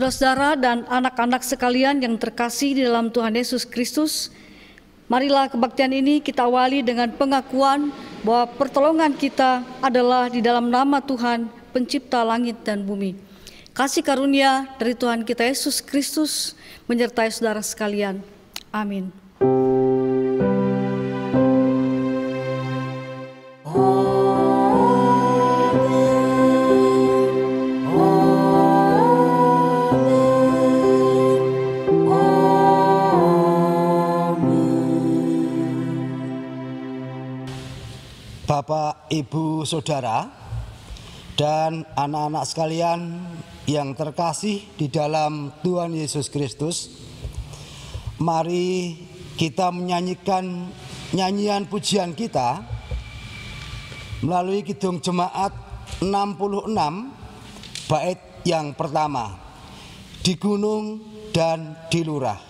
Saudara-saudara dan anak-anak sekalian yang terkasih di dalam Tuhan Yesus Kristus, marilah kebaktian ini kita awali dengan pengakuan bahwa pertolongan kita adalah di dalam nama Tuhan, Pencipta langit dan bumi. Kasih karunia dari Tuhan kita Yesus Kristus menyertai saudara sekalian. Amin. Bapak, Ibu, Saudara, dan anak-anak sekalian yang terkasih di dalam Tuhan Yesus Kristus, mari kita menyanyikan nyanyian pujian kita melalui Kidung Jemaat 66 bait yang pertama, di gunung dan di lurah.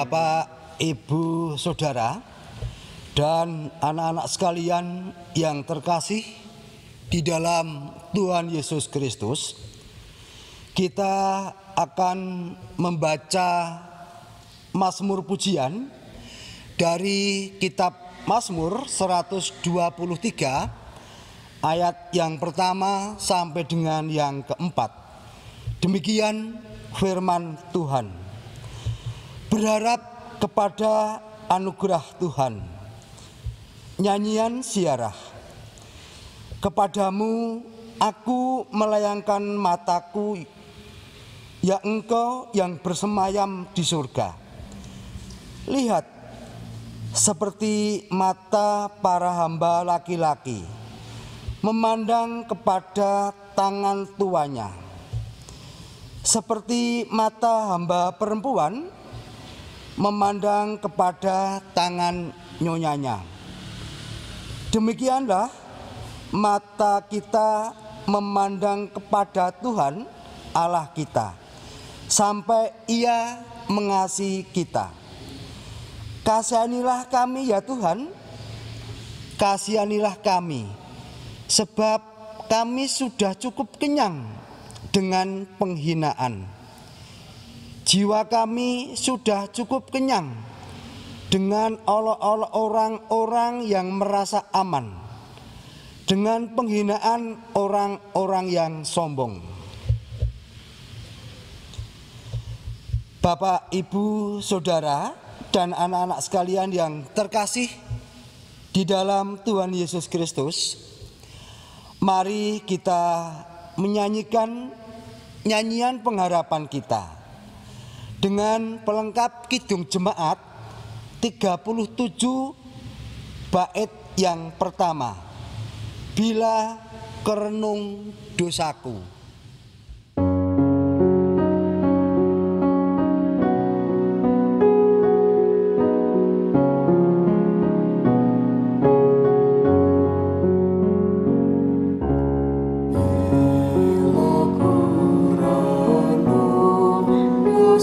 Bapak, Ibu, Saudara, dan anak-anak sekalian yang terkasih di dalam Tuhan Yesus Kristus, kita akan membaca Mazmur pujian dari kitab Mazmur 123 ayat yang pertama sampai dengan yang keempat. Demikian firman Tuhan. Berharap kepada anugerah Tuhan. Nyanyian Ziarah. Kepadamu aku melayangkan mataku, ya Engkau yang bersemayam di surga. Lihat, seperti mata para hamba laki-laki memandang kepada tangan tuanya, seperti mata hamba perempuan memandang kepada tangan nyonyanya. Demikianlah mata kita memandang kepada Tuhan Allah kita, sampai Ia mengasihi kita. Kasihanilah kami ya Tuhan, kasihanilah kami, sebab kami sudah cukup kenyang dengan penghinaan. Jiwa kami sudah cukup kenyang dengan olok-olok orang-orang yang merasa aman, dengan penghinaan orang-orang yang sombong. Bapak, Ibu, Saudara, dan anak-anak sekalian yang terkasih di dalam Tuhan Yesus Kristus, mari kita menyanyikan nyanyian pengharapan kita dengan pelengkap Kidung Jemaat 37 bait yang pertama, Bila Kerenung Dosaku.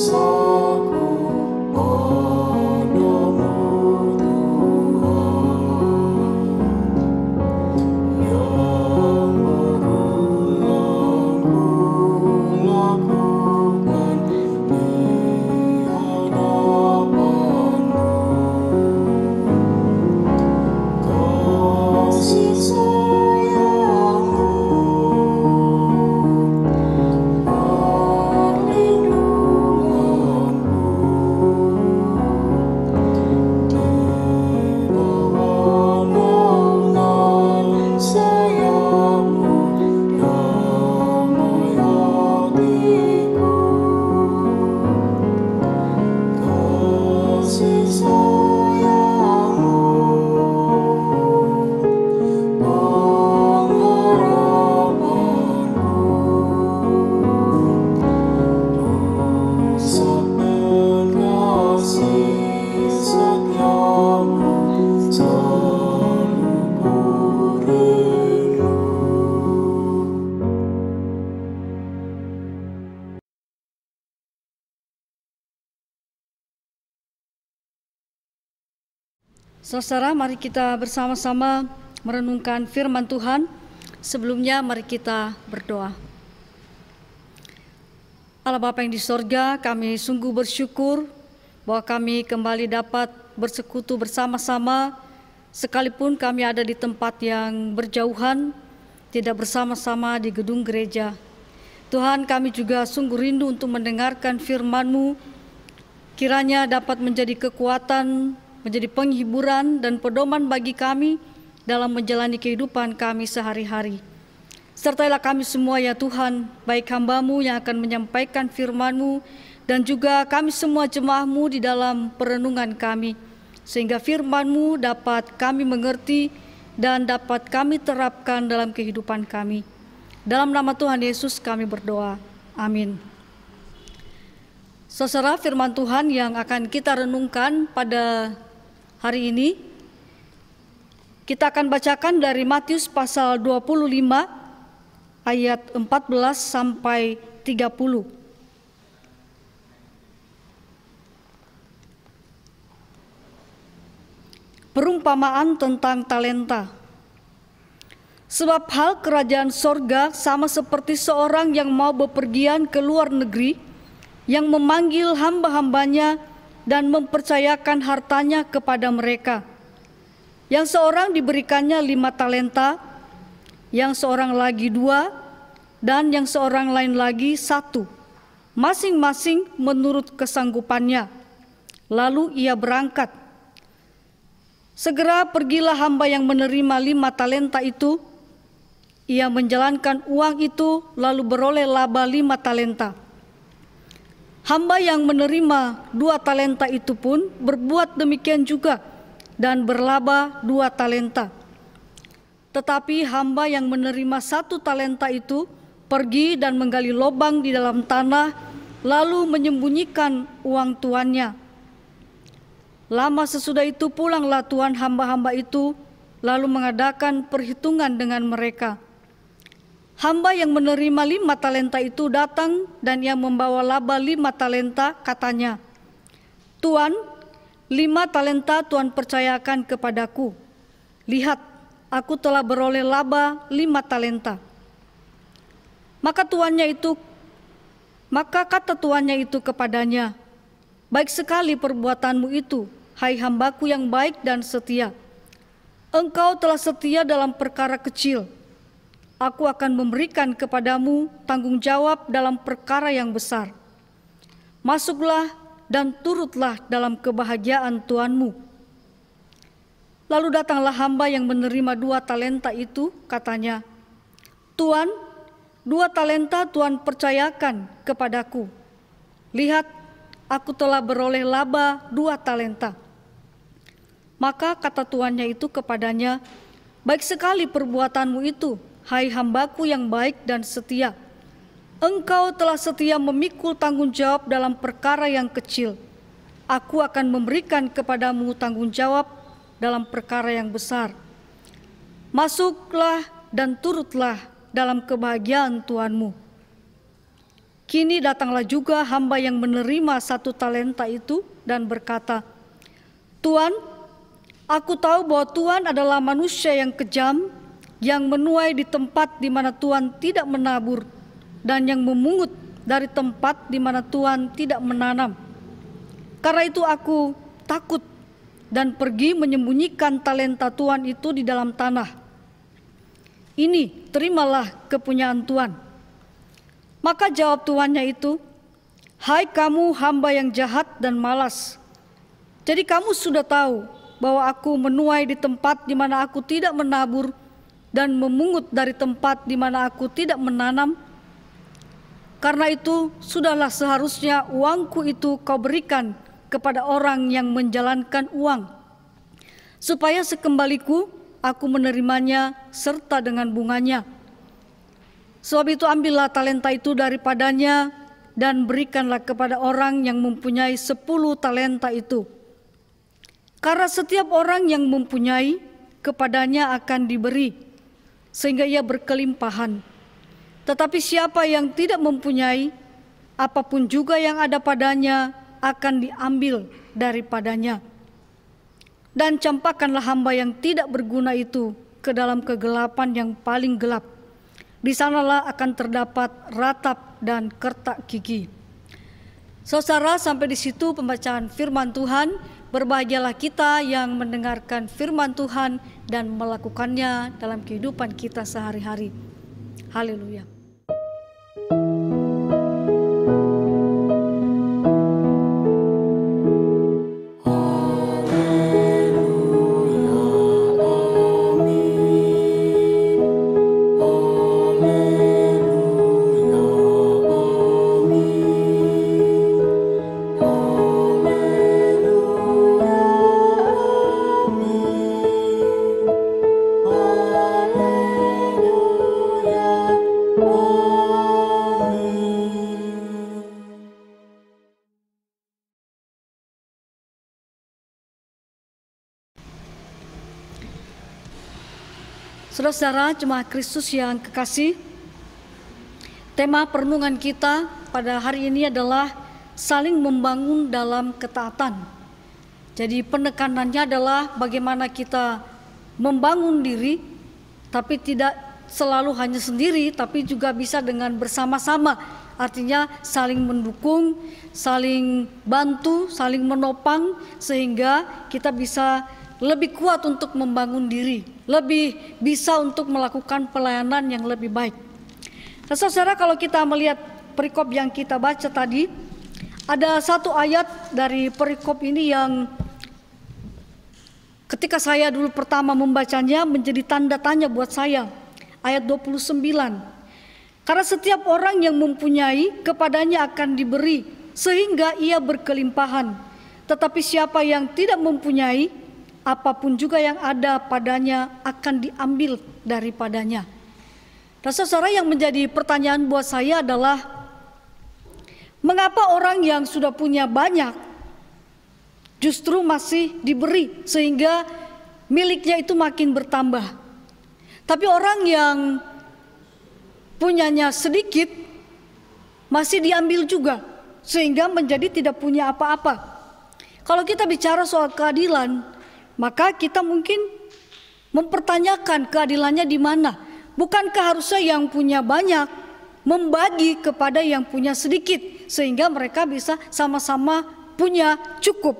Yang berulang Saudara, mari kita bersama-sama merenungkan firman Tuhan. Sebelumnya mari kita berdoa. Allah Bapa yang di sorga, kami sungguh bersyukur bahwa kami kembali dapat bersekutu bersama-sama, sekalipun kami ada di tempat yang berjauhan, tidak bersama-sama di gedung gereja. Tuhan, kami juga sungguh rindu untuk mendengarkan firman-Mu, kiranya dapat menjadi kekuatan, menjadi penghiburan dan pedoman bagi kami dalam menjalani kehidupan kami sehari-hari. Sertailah kami semua ya Tuhan, baik hamba-Mu yang akan menyampaikan firman-Mu dan juga kami semua jemaah-Mu di dalam perenungan kami, sehingga firman-Mu dapat kami mengerti dan dapat kami terapkan dalam kehidupan kami. Dalam nama Tuhan Yesus kami berdoa. Amin. Saudara, firman Tuhan yang akan kita renungkan pada hari ini, kita akan bacakan dari Matius pasal 25 ayat 14 sampai 30. Perumpamaan tentang talenta. Sebab hal kerajaan sorga sama seperti seorang yang mau bepergian ke luar negeri, yang memanggil hamba-hambanya dan mempercayakan hartanya kepada mereka. Yang seorang diberikannya 5 talenta, yang seorang lagi 2, dan yang seorang lain lagi 1, masing-masing menurut kesanggupannya. Lalu ia berangkat. Segera pergilah hamba yang menerima 5 talenta itu. Ia menjalankan uang itu lalu beroleh laba 5 talenta. Hamba yang menerima 2 talenta itu pun berbuat demikian juga dan berlaba 2 talenta. Tetapi hamba yang menerima 1 talenta itu pergi dan menggali lubang di dalam tanah, lalu menyembunyikan uang tuannya. Lama sesudah itu pulanglah tuan hamba-hamba itu, lalu mengadakan perhitungan dengan mereka. Hamba yang menerima 5 talenta itu datang dan ia membawa laba 5 talenta, katanya, "Tuan, 5 talenta Tuan percayakan kepadaku. Lihat, aku telah beroleh laba 5 talenta. Maka kata tuannya itu kepadanya, baik sekali perbuatanmu itu, hai hambaku yang baik dan setia. Engkau telah setia dalam perkara kecil. Aku akan memberikan kepadamu tanggung jawab dalam perkara yang besar. Masuklah dan turutlah dalam kebahagiaan tuanmu." Lalu datanglah hamba yang menerima 2 talenta itu, katanya, "Tuan, 2 talenta Tuan percayakan kepadaku. Lihat, aku telah beroleh laba 2 talenta. Maka kata tuannya itu kepadanya, baik sekali perbuatanmu itu, hai hambaku yang baik dan setia. Engkau telah setia memikul tanggung jawab dalam perkara yang kecil. Aku akan memberikan kepadamu tanggung jawab dalam perkara yang besar. Masuklah dan turutlah dalam kebahagiaan tuanmu." Kini datanglah juga hamba yang menerima 1 talenta itu dan berkata, "Tuan, aku tahu bahwa Tuan adalah manusia yang kejam, yang menuai di tempat di mana Tuan tidak menabur, dan yang memungut dari tempat di mana Tuan tidak menanam. Karena itu aku takut dan pergi menyembunyikan talenta Tuan itu di dalam tanah. Ini, terimalah kepunyaan Tuan." Maka jawab tuannya itu, "Hai kamu hamba yang jahat dan malas. Jadi kamu sudah tahu bahwa aku menuai di tempat di mana aku tidak menabur dan memungut dari tempat di mana aku tidak menanam. Karena itu sudahlah seharusnya uangku itu kau berikan kepada orang yang menjalankan uang, supaya sekembaliku aku menerimanya serta dengan bunganya. Sebab itu ambillah talenta itu daripadanya dan berikanlah kepada orang yang mempunyai 10 talenta itu. Karena setiap orang yang mempunyai, kepadanya akan diberi, sehingga ia berkelimpahan. Tetapi siapa yang tidak mempunyai, apapun juga yang ada padanya akan diambil daripadanya." dan campakkanlah hamba yang tidak berguna itu ke dalam kegelapan yang paling gelap. Di sanalah akan terdapat ratap dan kertak gigi. Saudara, sampai di situ pembacaan firman Tuhan. Berbahagialah kita yang mendengarkan firman Tuhan dan melakukannya dalam kehidupan kita sehari-hari. Haleluya. Saudara-saudara jemaat Kristus yang kekasih, tema perenungan kita pada hari ini adalah saling membangun dalam ketaatan. Jadi penekanannya adalah bagaimana kita membangun diri, tapi tidak selalu hanya sendiri, tapi juga bisa dengan bersama-sama. Artinya saling mendukung, saling bantu, saling menopang, sehingga kita bisa lebih kuat untuk membangun diri, lebih bisa untuk melakukan pelayanan yang lebih baik. Nah, saudara, kalau kita melihat perikop yang kita baca tadi, ada satu ayat dari perikop ini yang ketika saya dulu pertama membacanya menjadi tanda tanya buat saya. Ayat 29. Karena setiap orang yang mempunyai, kepadanya akan diberi, sehingga ia berkelimpahan. Tetapi siapa yang tidak mempunyai, apapun juga yang ada padanya akan diambil daripadanya. Dan saudara, yang menjadi pertanyaan buat saya adalah, mengapa orang yang sudah punya banyak justru masih diberi sehingga miliknya itu makin bertambah? Tapi orang yang punyanya sedikit masih diambil juga sehingga menjadi tidak punya apa-apa. Kalau kita bicara soal keadilan, maka kita mungkin mempertanyakan keadilannya di mana. Bukankah harusnya yang punya banyak membagi kepada yang punya sedikit, sehingga mereka bisa sama-sama punya cukup.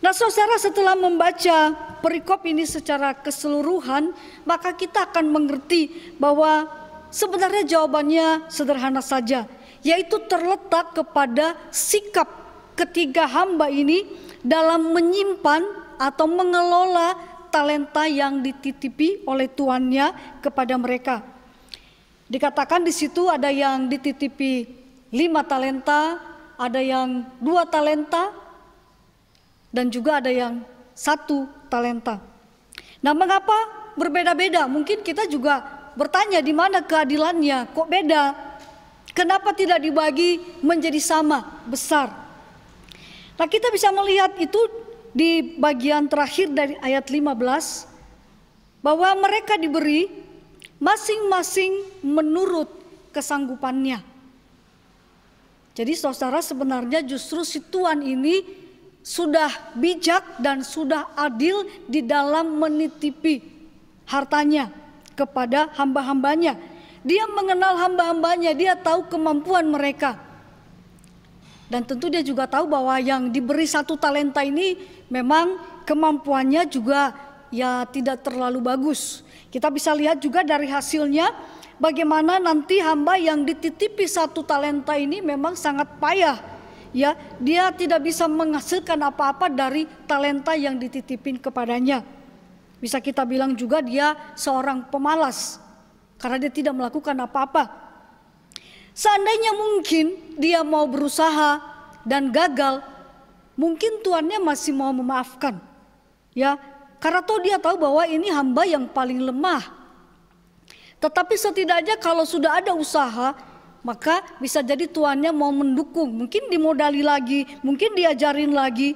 Nah, saudara, setelah membaca perikop ini secara keseluruhan, maka kita akan mengerti bahwa sebenarnya jawabannya sederhana saja, yaitu terletak kepada sikap ketiga hamba ini dalam menyimpan atau mengelola talenta yang dititipi oleh tuannya kepada mereka. Dikatakan di situ ada yang dititipi 5 talenta, ada yang 2 talenta, dan juga ada yang 1 talenta. Nah, mengapa berbeda-beda? Mungkin kita juga bertanya, di mana keadilannya? Kok beda? Kenapa tidak dibagi menjadi sama besar? Nah, kita bisa melihat itu di bagian terakhir dari ayat 15, bahwa mereka diberi masing-masing menurut kesanggupannya. Jadi saudara, sebenarnya justru si Tuhan ini sudah bijak dan sudah adil di dalam menitipi hartanya kepada hamba-hambanya. Dia mengenal hamba-hambanya, dia tahu kemampuan mereka. Dan tentu dia juga tahu bahwa yang diberi 1 talenta ini memang kemampuannya juga ya tidak terlalu bagus. Kita bisa lihat juga dari hasilnya bagaimana nanti hamba yang dititipi 1 talenta ini memang sangat payah. Ya, dia tidak bisa menghasilkan apa-apa dari talenta yang dititipin kepadanya. Bisa kita bilang juga dia seorang pemalas karena dia tidak melakukan apa-apa. Seandainya mungkin dia mau berusaha dan gagal, mungkin tuannya masih mau memaafkan. Ya, karena dia tahu bahwa ini hamba yang paling lemah. Tetapi setidaknya kalau sudah ada usaha, maka bisa jadi tuannya mau mendukung. Mungkin dimodali lagi, mungkin diajarin lagi.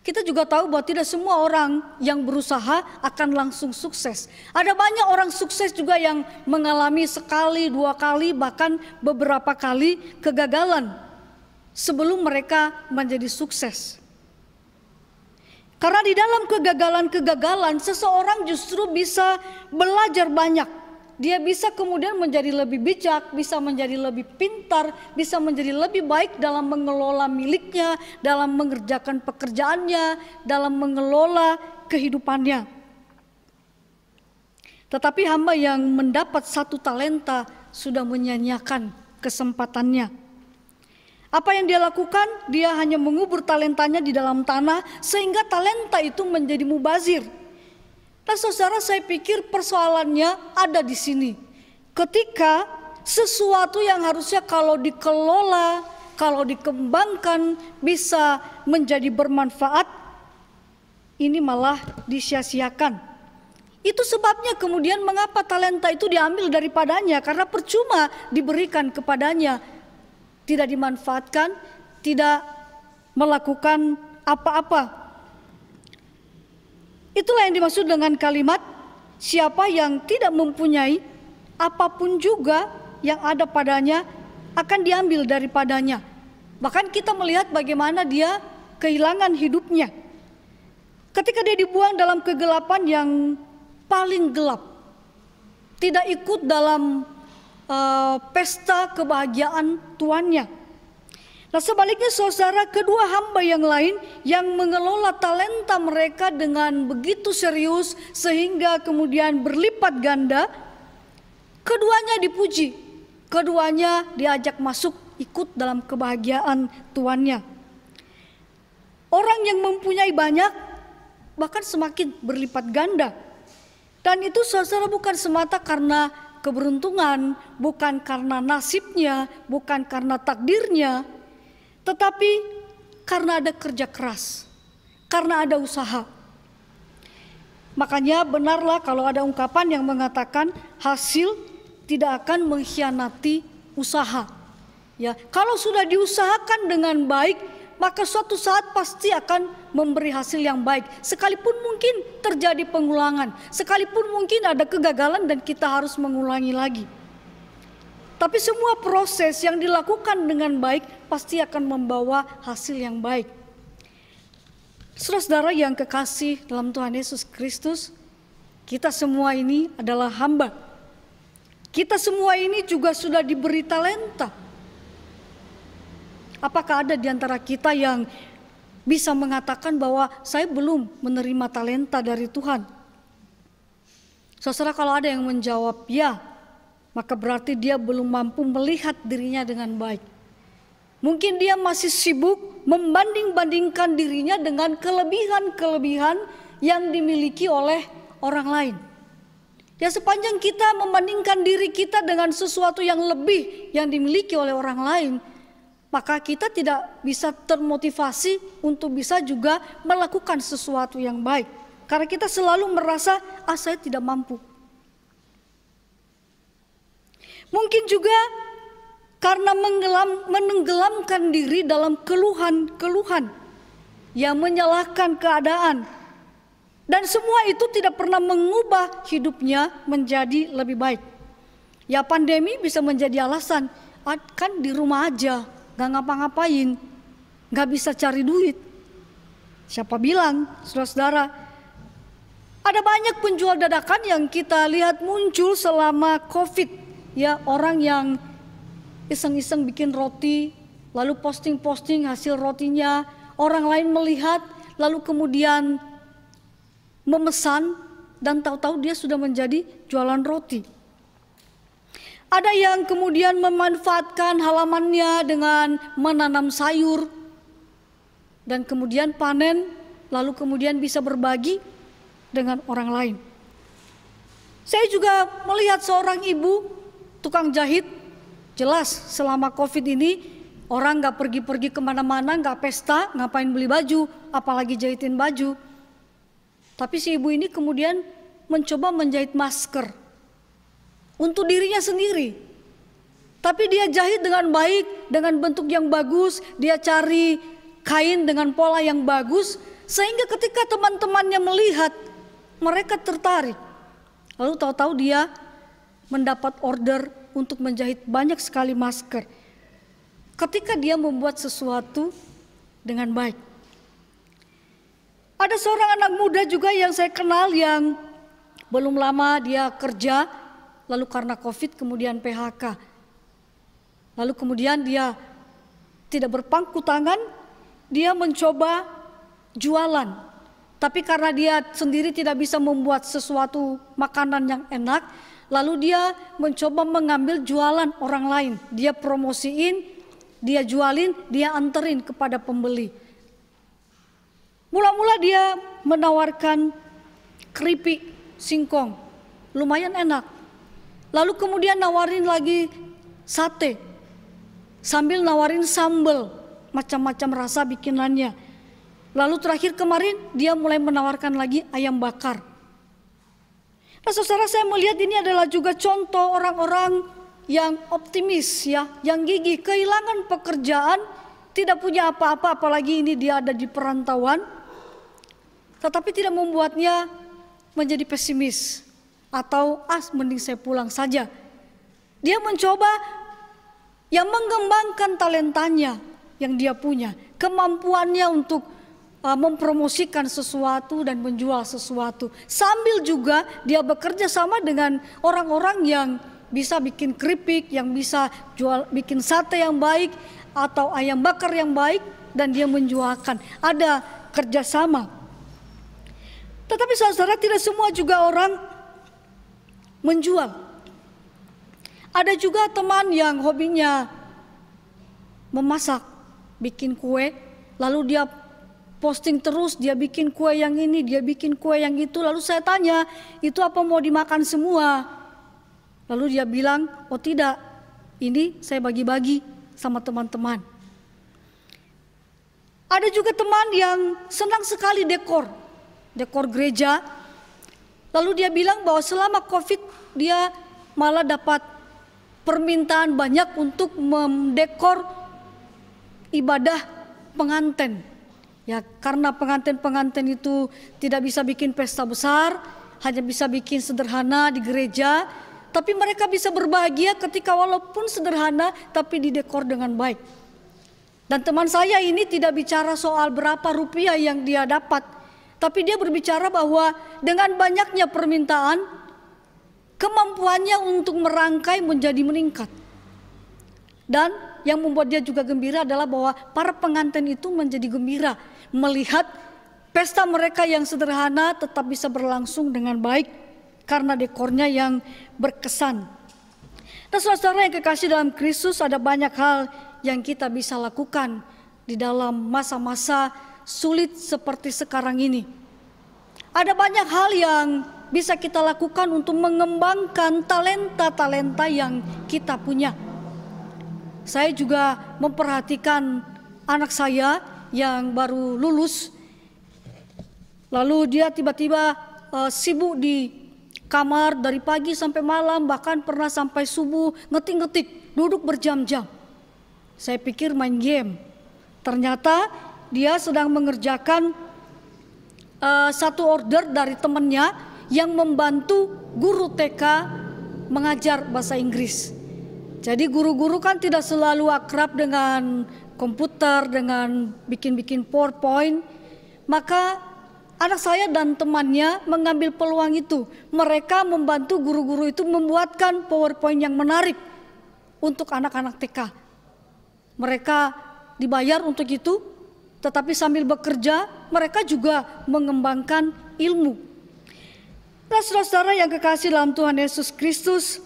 Kita juga tahu bahwa tidak semua orang yang berusaha akan langsung sukses. Ada banyak orang sukses juga yang mengalami sekali, 2 kali, bahkan beberapa kali kegagalan sebelum mereka menjadi sukses. Karena di dalam kegagalan-kegagalan seseorang justru bisa belajar banyak. Dia bisa kemudian menjadi lebih bijak, bisa menjadi lebih pintar, bisa menjadi lebih baik dalam mengelola miliknya, dalam mengerjakan pekerjaannya, dalam mengelola kehidupannya. Tetapi hamba yang mendapat 1 talenta sudah menyia-nyiakan kesempatannya. Apa yang dia lakukan? Dia hanya mengubur talentanya di dalam tanah sehingga talenta itu menjadi mubazir. Nah saudara, saya pikir persoalannya ada di sini. Ketika sesuatu yang harusnya kalau dikelola, kalau dikembangkan bisa menjadi bermanfaat, ini malah disia-siakan. Itu sebabnya kemudian mengapa talenta itu diambil daripadanya, karena percuma diberikan kepadanya, tidak dimanfaatkan, tidak melakukan apa-apa. Itulah yang dimaksud dengan kalimat siapa yang tidak mempunyai apapun juga yang ada padanya akan diambil daripadanya. Bahkan kita melihat bagaimana dia kehilangan hidupnya. Ketika dia dibuang dalam kegelapan yang paling gelap. Tidak ikut dalam pesta kebahagiaan tuannya. Nah sebaliknya saudara, kedua hamba yang lain yang mengelola talenta mereka dengan begitu serius sehingga kemudian berlipat ganda, keduanya dipuji, keduanya diajak masuk ikut dalam kebahagiaan tuannya. Orang yang mempunyai banyak bahkan semakin berlipat ganda. Dan itu saudara bukan semata karena keberuntungan, bukan karena nasibnya, bukan karena takdirnya, tetapi karena ada kerja keras, karena ada usaha. Makanya benarlah kalau ada ungkapan yang mengatakan hasil tidak akan mengkhianati usaha. Ya, kalau sudah diusahakan dengan baik, maka suatu saat pasti akan memberi hasil yang baik. Sekalipun mungkin terjadi pengulangan, sekalipun mungkin ada kegagalan dan kita harus mengulangi lagi. Tapi semua proses yang dilakukan dengan baik pasti akan membawa hasil yang baik. Saudara-saudara yang kekasih dalam Tuhan Yesus Kristus, kita semua ini adalah hamba. Kita semua ini juga sudah diberi talenta. Apakah ada di antara kita yang bisa mengatakan bahwa saya belum menerima talenta dari Tuhan? Saudara, kalau ada yang menjawab ya, maka berarti dia belum mampu melihat dirinya dengan baik. Mungkin dia masih sibuk membanding-bandingkan dirinya dengan kelebihan-kelebihan yang dimiliki oleh orang lain. Ya sepanjang kita membandingkan diri kita dengan sesuatu yang lebih yang dimiliki oleh orang lain, maka kita tidak bisa termotivasi untuk bisa juga melakukan sesuatu yang baik. Karena kita selalu merasa, saya tidak mampu. Mungkin juga karena menenggelamkan diri dalam keluhan-keluhan yang menyalahkan keadaan. Dan semua itu tidak pernah mengubah hidupnya menjadi lebih baik. Ya pandemi bisa menjadi alasan, kan di rumah aja, gak ngapa-ngapain, gak bisa cari duit. Siapa bilang, saudara-saudara, ada banyak penjual dadakan yang kita lihat muncul selama COVID. Ya orang yang iseng-iseng bikin roti, lalu posting-posting hasil rotinya, orang lain melihat, lalu kemudian memesan dan tahu-tahu dia sudah menjadi jualan roti. Ada yang kemudian memanfaatkan halamannya dengan menanam sayur dan kemudian panen, lalu kemudian bisa berbagi dengan orang lain. Saya juga melihat seorang ibu tukang jahit. Jelas selama COVID ini orang gak pergi-pergi kemana-mana, gak pesta, ngapain beli baju, apalagi jahitin baju. Tapi si ibu ini kemudian mencoba menjahit masker untuk dirinya sendiri. Tapi dia jahit dengan baik, dengan bentuk yang bagus, dia cari kain dengan pola yang bagus, sehingga ketika teman-temannya melihat, mereka tertarik. Lalu tahu-tahu dia mendapat order untuk menjahit banyak sekali masker. Ketika dia membuat sesuatu dengan baik. Ada seorang anak muda juga yang saya kenal yang belum lama dia kerja, lalu karena COVID kemudian PHK. Lalu kemudian dia tidak berpangku tangan, dia mencoba jualan. Tapi karena dia sendiri tidak bisa membuat sesuatu makanan yang enak, lalu dia mencoba mengambil jualan orang lain. Dia promosiin, dia jualin, dia anterin kepada pembeli. Mula-mula dia menawarkan keripik singkong, lumayan enak. Lalu kemudian nawarin lagi sate, sambil nawarin sambal, macam-macam rasa bikinannya. Lalu terakhir kemarin dia mulai menawarkan lagi ayam bakar. Nah saudara, saya melihat ini adalah juga contoh orang-orang yang optimis ya, yang gigih, kehilangan pekerjaan, tidak punya apa-apa, apalagi ini dia ada di perantauan. Tetapi tidak membuatnya menjadi pesimis atau mending saya pulang saja. Dia mencoba yang mengembangkan talentanya yang dia punya, kemampuannya untuk mempromosikan sesuatu dan menjual sesuatu. Sambil juga dia bekerja sama dengan orang-orang yang bisa bikin keripik, yang bisa bikin sate yang baik atau ayam bakar yang baik, dan dia menjualkan. Ada kerjasama. Tetapi saudara, tidak semua juga orang menjual. Ada juga teman yang hobinya memasak, bikin kue, lalu dia posting terus, dia bikin kue yang ini, dia bikin kue yang itu. Lalu saya tanya, itu apa mau dimakan semua? Lalu dia bilang, oh tidak, ini saya bagi-bagi sama teman-teman. Ada juga teman yang senang sekali dekor gereja. Lalu dia bilang bahwa selama COVID dia malah dapat permintaan banyak untuk mendekor ibadah pengantin. Ya, karena pengantin-pengantin itu tidak bisa bikin pesta besar, hanya bisa bikin sederhana di gereja, tapi mereka bisa berbahagia ketika walaupun sederhana tapi didekor dengan baik. Dan teman saya ini tidak bicara soal berapa rupiah yang dia dapat, tapi dia berbicara bahwa dengan banyaknya permintaan, kemampuannya untuk merangkai menjadi meningkat. Dan yang membuat dia juga gembira adalah bahwa para pengantin itu menjadi gembira melihat pesta mereka yang sederhana tetap bisa berlangsung dengan baik karena dekornya yang berkesan. Nah saudara yang kekasih dalam Kristus, ada banyak hal yang kita bisa lakukan di dalam masa-masa sulit seperti sekarang ini. Ada banyak hal yang bisa kita lakukan untuk mengembangkan talenta-talenta yang kita punya. Saya juga memperhatikan anak saya yang baru lulus, lalu dia tiba-tiba sibuk di kamar dari pagi sampai malam, bahkan pernah sampai subuh ngetik-ngetik, duduk berjam-jam. Saya pikir main game, ternyata dia sedang mengerjakan satu order dari temannya yang membantu guru TK mengajar bahasa Inggris. Jadi guru-guru kan tidak selalu akrab dengan komputer, dengan bikin-bikin PowerPoint. Maka anak saya dan temannya mengambil peluang itu. Mereka membantu guru-guru itu membuatkan PowerPoint yang menarik untuk anak-anak TK. Mereka dibayar untuk itu, tetapi sambil bekerja mereka juga mengembangkan ilmu. Nah saudara yang kekasih dalam Tuhan Yesus Kristus,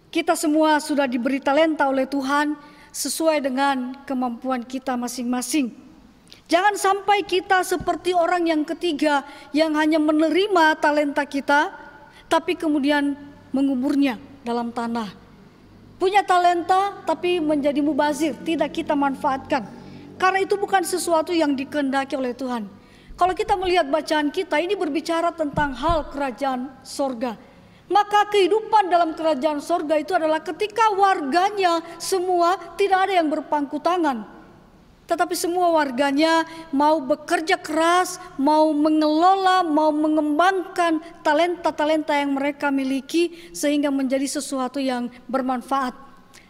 kita semua sudah diberi talenta oleh Tuhan sesuai dengan kemampuan kita masing-masing. Jangan sampai kita seperti orang yang ketiga yang hanya menerima talenta kita, tapi kemudian menguburnya dalam tanah. Punya talenta tapi menjadi mubazir, tidak kita manfaatkan. Karena itu bukan sesuatu yang dikehendaki oleh Tuhan. Kalau kita melihat bacaan kita, ini berbicara tentang hal kerajaan sorga. Maka kehidupan dalam kerajaan sorga itu adalah ketika warganya semua tidak ada yang berpangku tangan, tetapi semua warganya mau bekerja keras, mau mengelola, mau mengembangkan talenta-talenta yang mereka miliki sehingga menjadi sesuatu yang bermanfaat.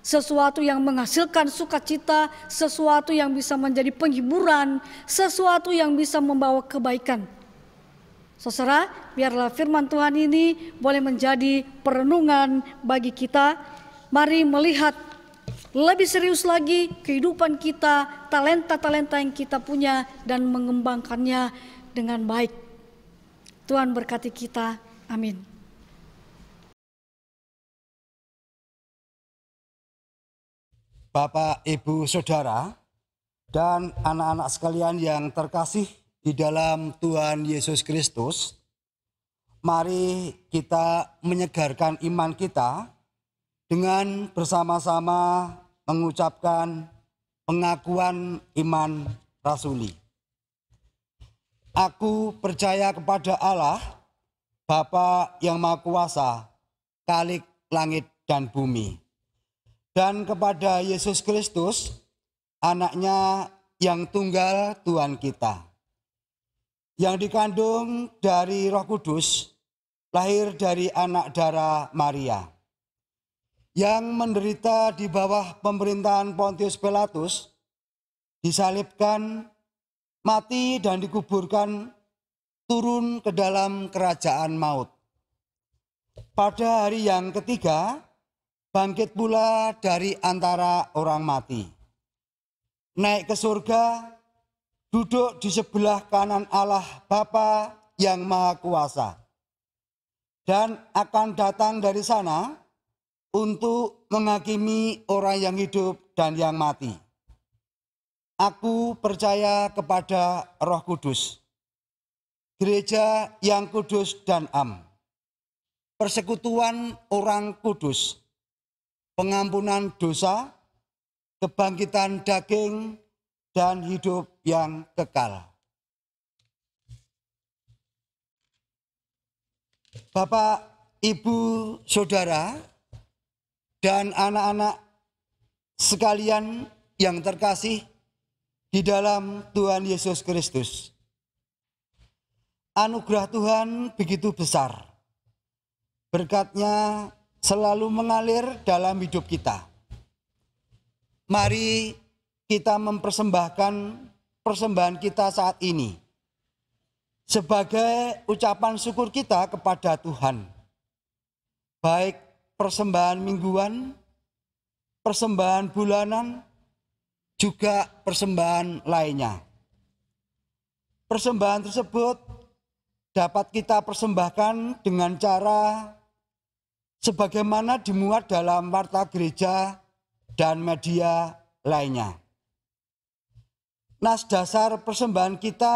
sesuatu yang menghasilkan sukacita, sesuatu yang bisa menjadi penghiburan, sesuatu yang bisa membawa kebaikan. Saudara, biarlah firman Tuhan ini boleh menjadi perenungan bagi kita. Mari melihat lebih serius lagi kehidupan kita, talenta-talenta yang kita punya, dan mengembangkannya dengan baik. Tuhan berkati kita. Amin. Bapak, Ibu, Saudara, dan anak-anak sekalian yang terkasih di dalam Tuhan Yesus Kristus, mari kita menyegarkan iman kita dengan bersama-sama mengucapkan pengakuan iman rasuli. Aku percaya kepada Allah, Bapa yang Maha Kuasa, Khalik langit dan bumi, dan kepada Yesus Kristus, anaknya yang tunggal Tuhan kita, yang dikandung dari Roh Kudus, lahir dari anak darah Maria, yang menderita di bawah pemerintahan Pontius Pilatus, disalibkan, mati dan dikuburkan, turun ke dalam kerajaan maut. Pada hari yang ketiga, bangkit pula dari antara orang mati, naik ke surga, duduk di sebelah kanan Allah Bapa yang Maha Kuasa, dan akan datang dari sana untuk menghakimi orang yang hidup dan yang mati. Aku percaya kepada Roh Kudus, gereja yang kudus dan am, persekutuan orang kudus, pengampunan dosa, kebangkitan daging, dan hidup yang kekal. Bapak, Ibu, Saudara, dan anak-anak sekalian yang terkasih di dalam Tuhan Yesus Kristus, anugerah Tuhan begitu besar. Berkat-Nya selalu mengalir dalam hidup kita. Mari kita mempersembahkan persembahan kita saat ini sebagai ucapan syukur kita kepada Tuhan. Baik persembahan mingguan, persembahan bulanan, juga persembahan lainnya. Persembahan tersebut dapat kita persembahkan dengan cara sebagaimana dimuat dalam warta gereja dan media lainnya. Nas dasar persembahan kita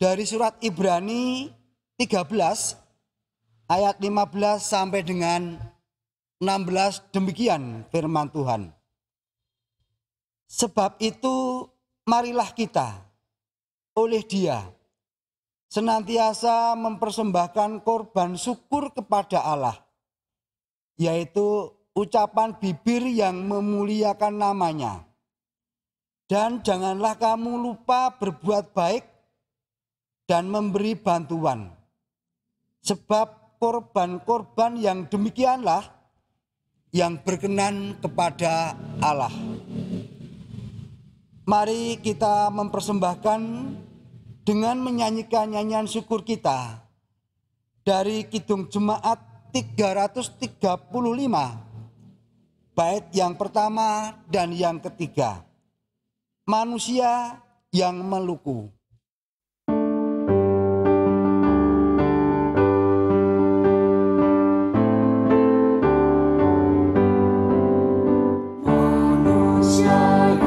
dari surat Ibrani 13 ayat 15 sampai dengan 16, demikian firman Tuhan. Sebab itu marilah kita oleh Dia senantiasa mempersembahkan korban syukur kepada Allah, yaitu ucapan bibir yang memuliakan namanya. Dan janganlah kamu lupa berbuat baik dan memberi bantuan, sebab korban-korban yang demikianlah yang berkenan kepada Allah. Mari kita mempersembahkan dengan menyanyikan nyanyian syukur kita dari Kidung Jemaat 335, bait yang pertama dan yang ketiga. Manusia yang meluku. Hujan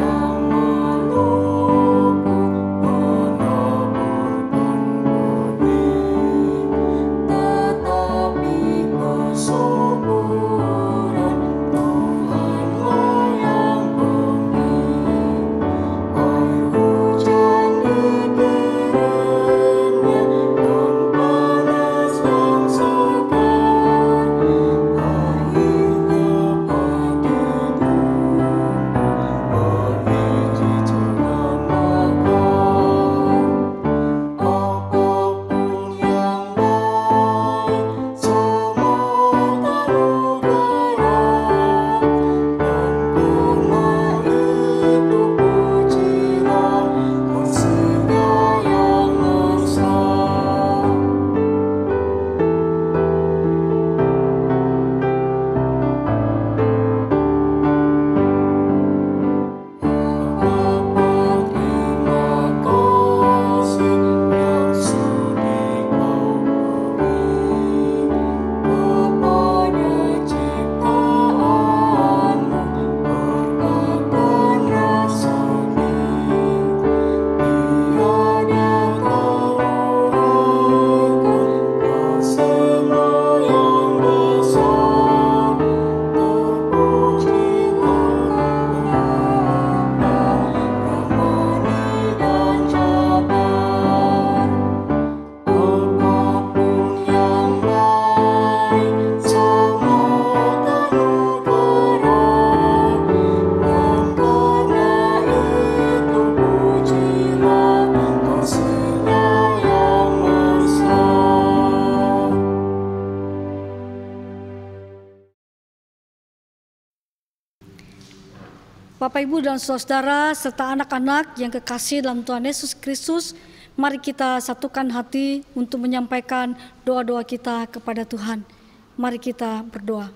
Bapak, Ibu, dan saudara serta anak-anak yang kekasih dalam Tuhan Yesus Kristus, mari kita satukan hati untuk menyampaikan doa-doa kita kepada Tuhan. Mari kita berdoa.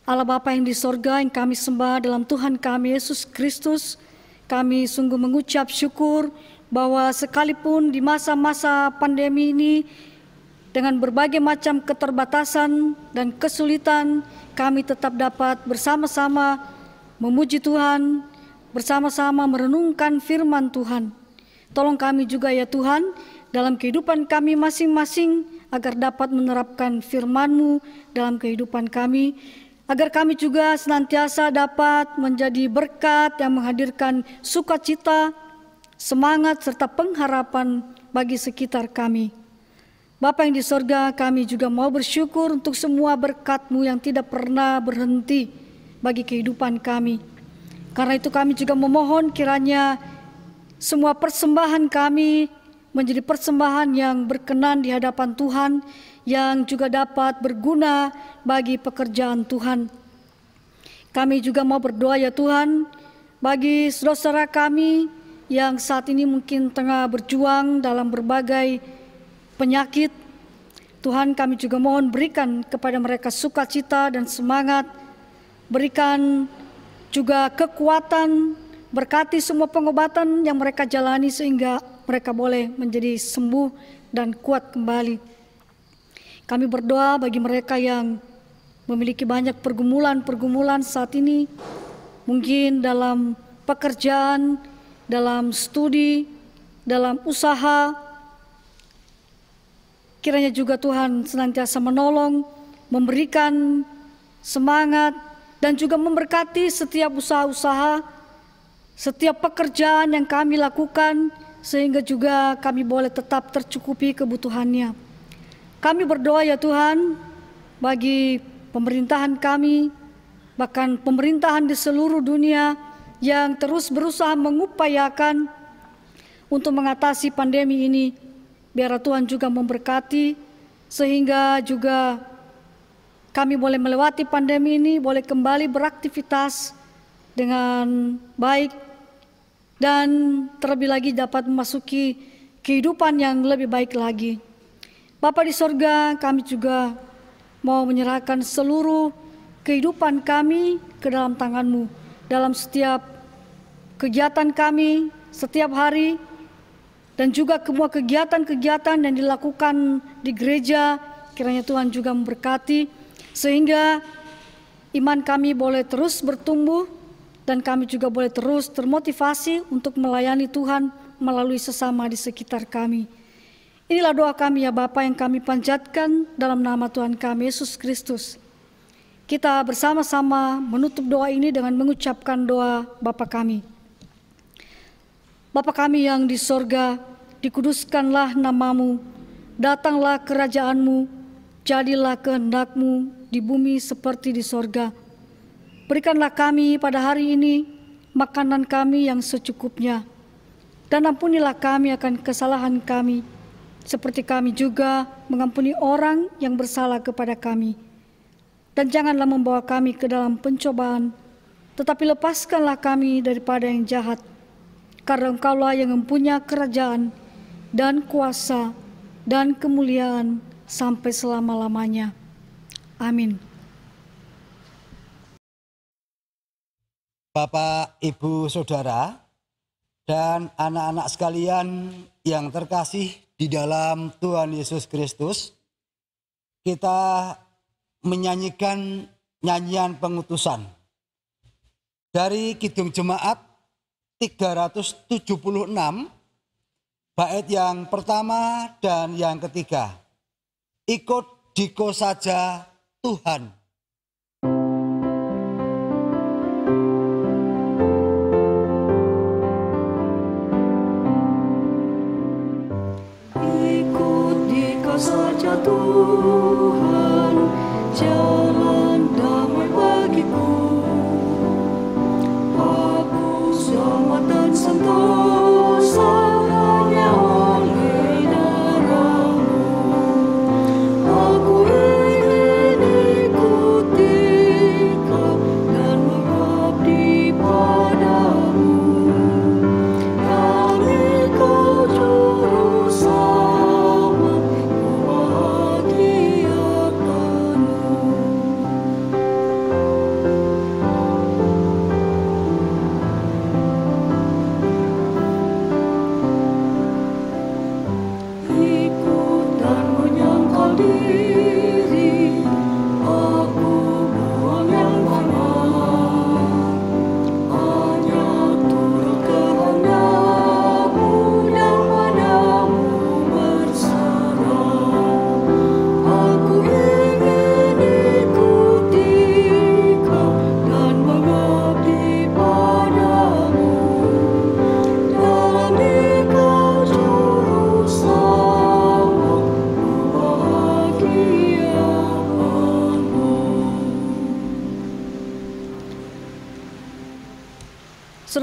Allah Bapa yang di sorga, yang kami sembah dalam Tuhan kami Yesus Kristus, kami sungguh mengucap syukur bahwa sekalipun di masa-masa pandemi ini, dengan berbagai macam keterbatasan dan kesulitan, kami tetap dapat bersama-sama memuji Tuhan, bersama-sama merenungkan firman Tuhan. Tolong kami juga ya Tuhan, dalam kehidupan kami masing-masing, agar dapat menerapkan firman-Mu dalam kehidupan kami, agar kami juga senantiasa dapat menjadi berkat yang menghadirkan sukacita, semangat, serta pengharapan bagi sekitar kami. Bapa yang di sorga, kami juga mau bersyukur untuk semua berkat-Mu yang tidak pernah berhenti bagi kehidupan kami. Karena itu kami juga memohon kiranya semua persembahan kami menjadi persembahan yang berkenan di hadapan Tuhan, yang juga dapat berguna bagi pekerjaan Tuhan. Kami juga mau berdoa ya Tuhan, bagi saudara-saudara kami yang saat ini mungkin tengah berjuang dalam berbagai penyakit. Tuhan, kami juga mohon berikan kepada mereka sukacita dan semangat, berikan juga kekuatan, berkati semua pengobatan yang mereka jalani sehingga mereka boleh menjadi sembuh dan kuat kembali. Kami berdoa bagi mereka yang memiliki banyak pergumulan-pergumulan saat ini, mungkin dalam pekerjaan, dalam studi, dalam usaha. Kiranya juga Tuhan senantiasa menolong, memberikan semangat, dan juga memberkati setiap usaha-usaha, setiap pekerjaan yang kami lakukan, sehingga juga kami boleh tetap tercukupi kebutuhannya. Kami berdoa ya Tuhan, bagi pemerintahan kami, bahkan pemerintahan di seluruh dunia yang terus berusaha mengupayakan untuk mengatasi pandemi ini. Biar Tuhan juga memberkati, sehingga juga kami boleh melewati pandemi ini, boleh kembali beraktivitas dengan baik, dan terlebih lagi dapat memasuki kehidupan yang lebih baik lagi. Bapa di sorga, kami juga mau menyerahkan seluruh kehidupan kami ke dalam tangan-Mu, dalam setiap kegiatan kami, setiap hari, dan juga semua kegiatan-kegiatan yang dilakukan di gereja. Kiranya Tuhan juga memberkati, sehingga iman kami boleh terus bertumbuh, dan kami juga boleh terus termotivasi untuk melayani Tuhan melalui sesama di sekitar kami. Inilah doa kami ya Bapa yang kami panjatkan dalam nama Tuhan kami Yesus Kristus. Kita bersama-sama menutup doa ini dengan mengucapkan doa Bapa kami. Bapa kami yang di sorga, dikuduskanlah nama-Mu, datanglah kerajaan-Mu, jadilah kehendak-Mu di bumi seperti di sorga. Berikanlah kami pada hari ini makanan kami yang secukupnya, dan ampunilah kami akan kesalahan kami, seperti kami juga mengampuni orang yang bersalah kepada kami. Dan janganlah membawa kami ke dalam pencobaan, tetapi lepaskanlah kami daripada yang jahat. Karena Engkaulah yang mempunyai kerajaan dan kuasa dan kemuliaan sampai selama-lamanya. Amin. Bapak, Ibu, Saudara, dan anak-anak sekalian yang terkasih di dalam Tuhan Yesus Kristus, kita menyanyikan nyanyian pengutusan dari Kidung Jemaat 376, bait yang pertama dan yang ketiga. Ikut Diko saja Tuhan. Ikut Diko saja Tuhan, jalan damai bagiku. Aku selamat dan sentosa hanya oleh darah-Mu. Aku ingin ikuti Kau dan mengabdi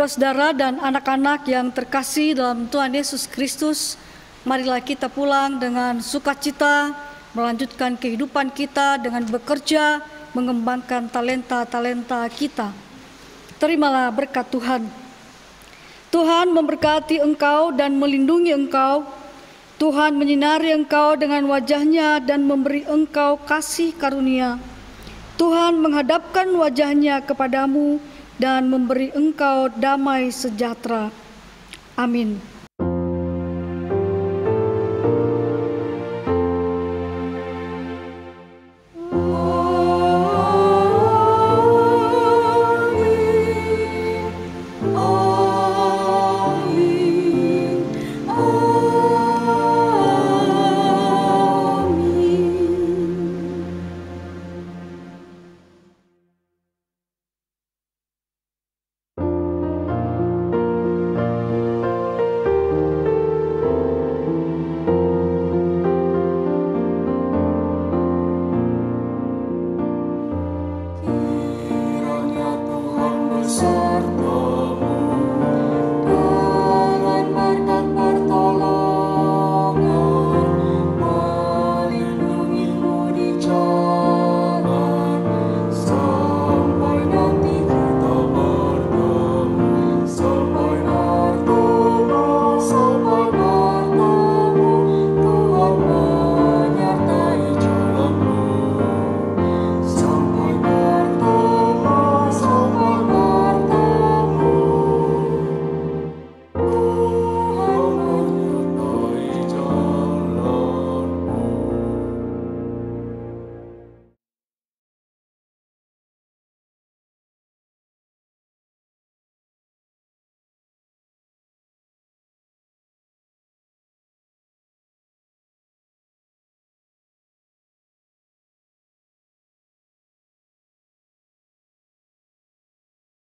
Saudara-saudara dan anak-anak yang terkasih dalam Tuhan Yesus Kristus, marilah kita pulang dengan sukacita, melanjutkan kehidupan kita dengan bekerja, mengembangkan talenta-talenta kita. Terimalah berkat Tuhan. Tuhan memberkati engkau dan melindungi engkau. Tuhan menyinari engkau dengan wajah-Nya dan memberi engkau kasih karunia. Tuhan menghadapkan wajah-Nya kepadamu dan memberi engkau damai sejahtera. Amin.